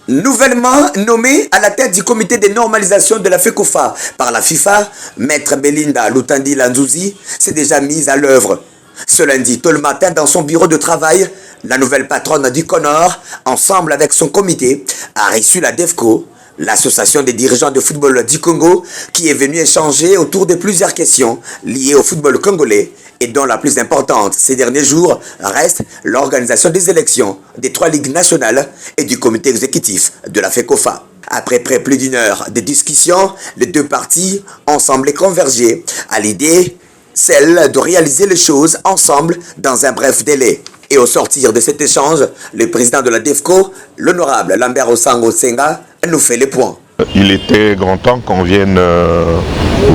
Nouvellement nommé à la tête du comité de normalisation de la FECOFA par la FIFA, Maître Belinda Lutandi Lanzouzi s'est déjà mise à l'œuvre. Ce lundi, tôt le matin, dans son bureau de travail, la nouvelle patronne du CONOR, ensemble avec son comité, a reçu la DEFCO, l'association des dirigeants de football du Congo, qui est venue échanger autour de plusieurs questions liées au football congolais et dont la plus importante ces derniers jours reste l'organisation des élections des 3 ligues nationales et du comité exécutif de la FECOFA. Après près plus d'une heure de discussion, les deux parties ont semblé converger à l'idée, celle de réaliser les choses ensemble dans un bref délai. Et au sortir de cet échange, le président de la DEFCO, l'honorable Lambert Osango Senga, nous fait les points. Il était grand temps qu'on vienne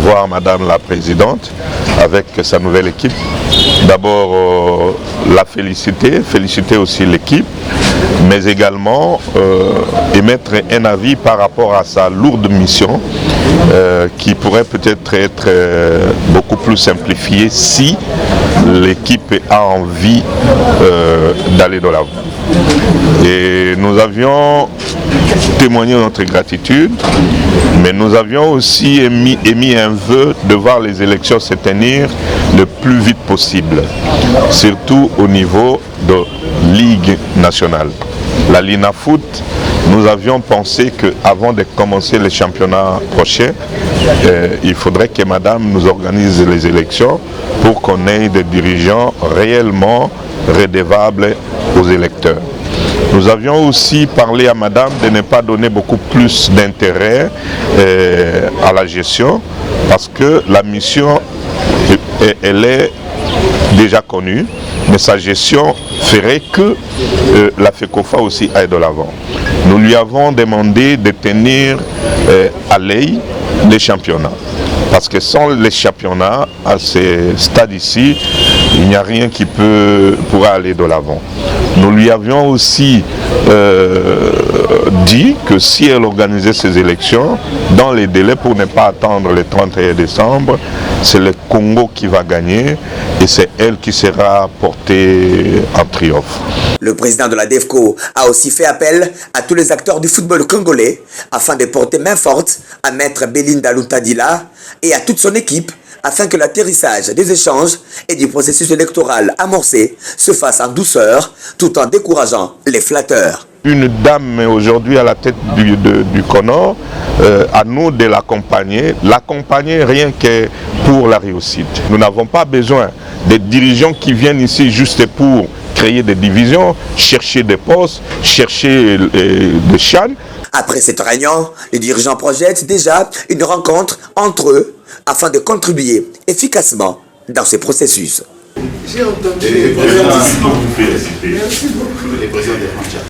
voir Madame la Présidente avec sa nouvelle équipe. D'abord la féliciter aussi l'équipe, mais également émettre un avis par rapport à sa lourde mission qui pourrait peut-être être beaucoup plus simplifiée si l'équipe a envie d'aller de l'avant. Et nous avions témoigné notre gratitude, mais nous avions aussi émis un vœu de voir les élections se tenir le plus vite possible, surtout au niveau de Ligue nationale. La Lina Foot, nous avions pensé qu'avant de commencer les championnats prochains, il faudrait que Madame nous organise les élections pour qu'on ait des dirigeants réellement redevables aux électeurs. Nous avions aussi parlé à Madame de ne pas donner beaucoup plus d'intérêt à la gestion parce que la mission, elle est déjà connue, mais sa gestion ferait que la FECOFA aussi aille de l'avant. Nous lui avons demandé de tenir à l'œil les championnats. Parce que sans les championnats, à ce stade ici, il n'y a rien qui pourra aller de l'avant. Nous lui avions aussi dit que si elle organisait ces élections, dans les délais pour ne pas attendre le 31 décembre, c'est le Congo qui va gagner et c'est elle qui sera portée en triomphe. Le président de la DEFCO a aussi fait appel à tous les acteurs du football congolais afin de porter main forte à Maître Belinda Lutandila et à toute son équipe afin que l'atterrissage des échanges et du processus électoral amorcé se fasse en douceur tout en décourageant les flatteurs. Une dame aujourd'hui à la tête du CONOR, à nous de l'accompagner rien que pour la réussite. Nous n'avons pas besoin des dirigeants qui viennent ici juste pour créer des divisions, chercher des postes, chercher des chaînes. Après cette réunion, les dirigeants projettent déjà une rencontre entre eux afin de contribuer efficacement dans ce processus. J'ai entendu les présidents des frontières.